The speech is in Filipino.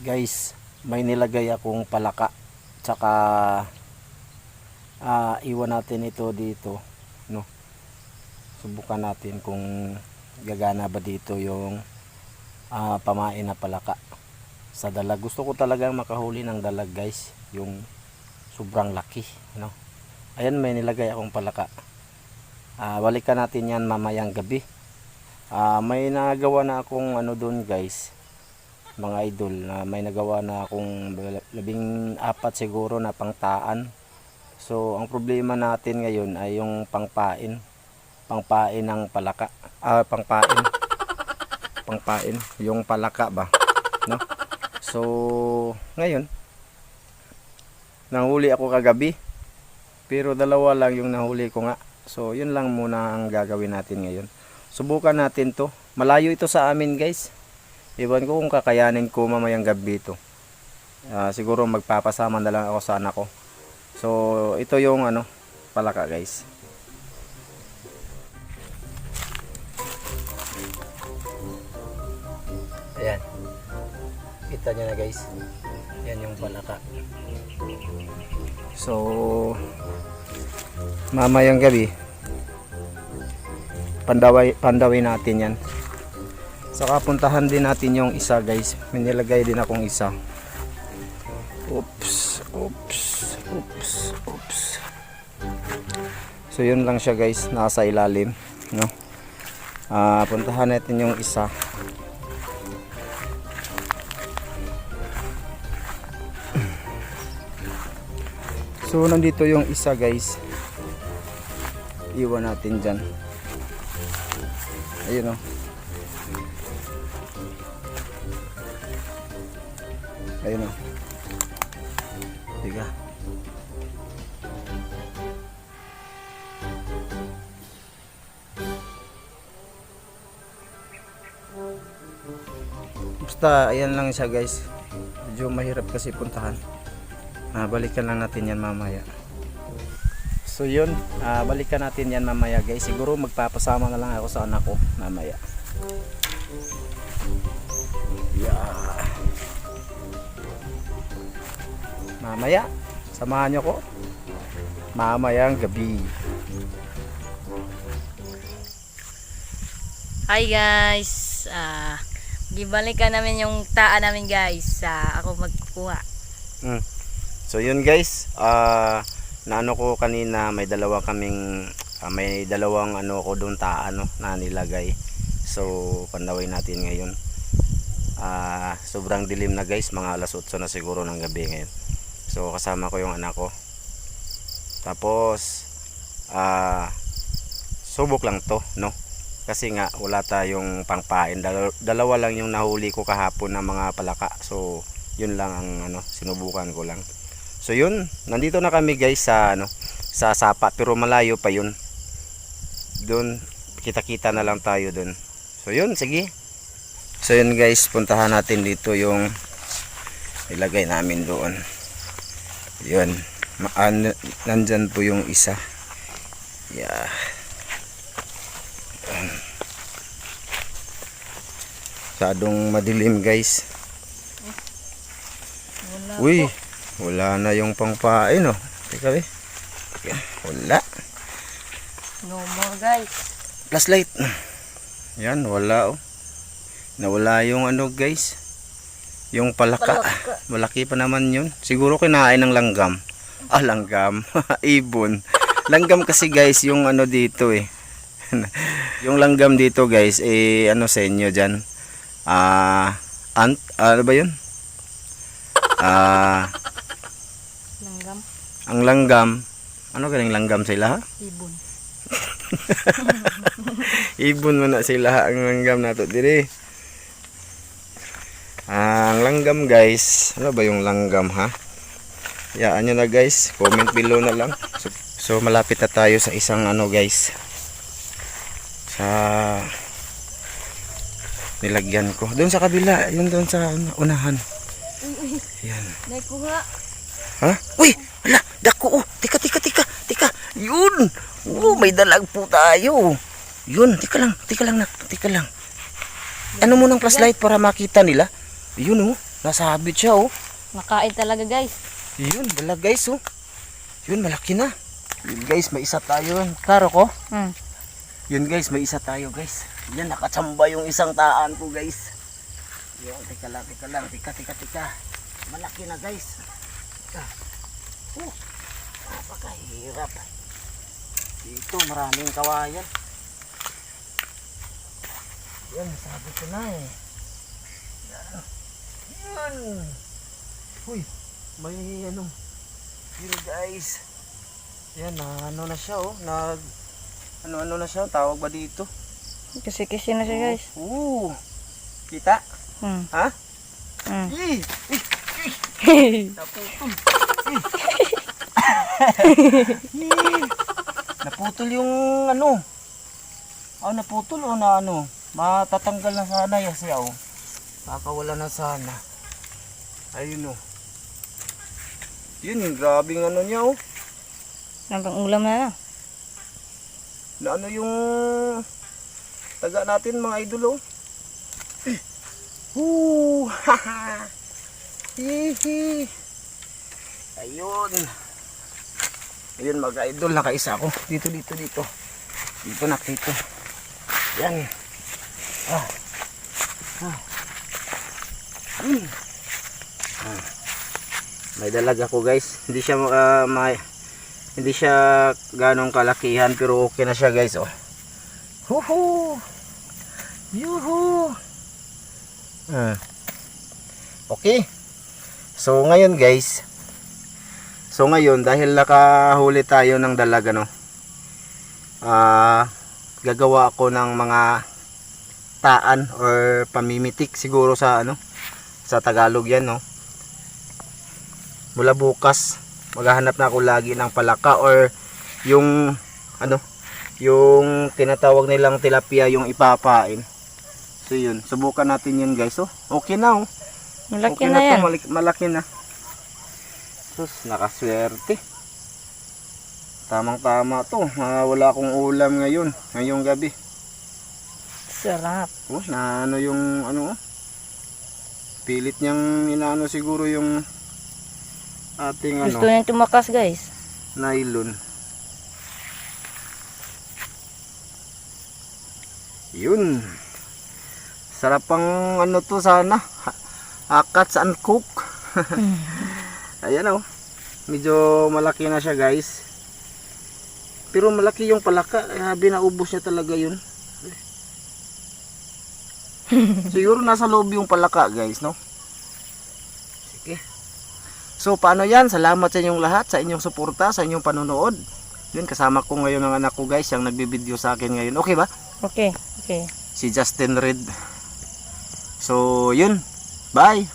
Guys, may nilagay akong palaka. Tsaka iwan natin ito dito, no. Subukan natin kung gagana ba dito yung pamain na palaka sa dalag. Gusto ko talagang makahuli ng dalag, guys, yung sobrang laki, no. Ayan, may nilagay akong palaka. Balikan natin yan mamayang gabi. May nagawa na akong ano doon, guys, mga idol, na may nagawa na akong 14 siguro na pangtaan. So ang problema natin ngayon ay yung pangpain ng palaka, pangpain yung palaka ba, no. So ngayon nahuli ako kagabi, pero dalawa lang yung nahuli ko nga. So yun lang muna ang gagawin natin ngayon. Subukan natin to. Malayo ito sa amin, guys. Iwan ko kung kakayanin ko mamayang gabi ito. Siguro magpapasama na lang ako sa anak ko. So ito yung ano, palaka, guys. Ayan. Kita nyo na, guys. Yan yung palaka. So mamayang gabi pandaway natin yan. Saka puntahan din natin yung isa, guys. May nilagay din akong isa. Oops. So yun lang siya, guys, nasa ilalim, no. Puntahan natin yung isa. So nandito yung isa, guys. Iwan natin dyan. Ayun, oh. Ayun, oh. Tiga. Basta ayan lang siya, guys. Medyo mahirap kasi puntahan. Balikan lang natin yan mamaya. So yun, balikan natin yan mamaya, guys. Siguro magpapasama na lang ako sa anak ko mamaya. Yeah. Mamaya, samahan nyo ko mamayang gabi. Hi guys, gibalikan namin yung taan namin, guys. Ako magkukuha. So yun, guys, naano ko kanina, may dalawang ano ko doon taan, no, na nilagay. So pandaway natin ngayon. Sobrang dilim na, guys, mga alas 8 na siguro ng gabi ngayon. So kasama ko yung anak ko. Tapos subok lang to, no, kasi nga wala tayong pangpain. Dalawa lang yung nahuli ko kahapon ng mga palaka. So yun lang ang ano, sinubukan ko lang. So yun, nandito na kami, guys, sa ano, sa sapa, pero malayo pa yun. Doon kita-kita na lang tayo doon. So yun, sige. So yun, guys, puntahan natin dito yung ilagay namin doon. Yun, nandyan po yung isa. Yeah. Masyadong madilim, guys. Uy, wala na yung pangpain, oh. Teka, wala. No more, guys. Flashlight. Yan, wala, oh. Nawala yung ano, guys, yung palaka. Malaki pa naman yun. Siguro kinain ng langgam. Langgam. Ibon. Langgam kasi, guys, yung ano dito, eh. Yung langgam dito, guys, ano sa inyo dyan? Ano ba yun? Langgam. Ang langgam. Ano galing langgam sila, ha? Ibon. Ibon man na sila ang langgam nato dire. Ang langgam, guys. Ano ba yung langgam, ha? Yaan nyo na, guys. Comment below na lang. So malapit na tayo sa isang ano, guys. Sa nilagyan ko. Doon sa kabila. Yun doon sa unahan. Yan. Naikuha. Ha? Uy! Ala! Dako! Oh! Tika! Yun! May dalag po tayo. Yun! Tika lang. Ano mo ng flashlight para makita nila? Yun, oh. Nasabit siya oh. Makain talaga guys. Yun, dala guys oh. Yun, malaki na. Yun guys, may isa tayo. Karo ko? Hmm. Yun guys, may isa tayo guys. Yan, nakatsamba yung isang taan ko guys. Yun, teka lang. Tika. Malaki na guys. Teka. Napakahirap. Dito, maraming kawayan. Yan, sabi ko na eh. Yan. Uy, may ano. Yun guys. Yan, ano na siya oh. Ano na siya, tawag ba dito? Kasi na siya guys. Kita? Hmm. Ha? Hmm. Naputol. Naputol yung ano. Naputol o na ano. Matatanggal na sana yan siya oh. Kakawala na sana. Ayun oh. Yun, grabing ano niya oh. Nang ulam na. Na ano yung taga natin mga idol oh. Hihi. Ayun. Ayun mga idol, nakaisa ako. Dito. Dito na. Yan. May dalag ako guys. Hindi siya ganong kalakihan pero okay na siya guys oh. Yuhu. Okay. So ngayon guys. Dahil nakahuli tayo ng dalag ano. Gagawa ako ng mga taan or pamimitik siguro sa ano sa Tagalog yan no. Mula bukas maghahanap na ako lagi ng palaka or yung ano yung tinatawag nilang tilapia yung ipapain. So yun, subukan natin yun guys oh. Okay na oh. Malaki Okay na yan. Malaki na. Sus, nakaswerte. Tamang-tama to. Wala akong ulam ngayong gabi. Sarap. Oh, na ano yung ano oh. Pilit niyang inaano siguro yung ating Gusto niyang tumakas guys. nylon. Yun. Sarap pang ano to sana. Cuts and cook. Ayan oh. Medyo malaki na siya guys. Pero malaki yung palaka. Binaubos niya talaga yun. Siguro nasa loob yung palaka guys no. Sige. So paano yan? Salamat sa inyong lahat. Sa inyong suporta. Sa inyong panonood. Yun, kasama ko ngayon ang anak ko guys. Yung nagbibideo sa akin ngayon. Okay ba? Okay. Si Justin Reed. So yun. Bye.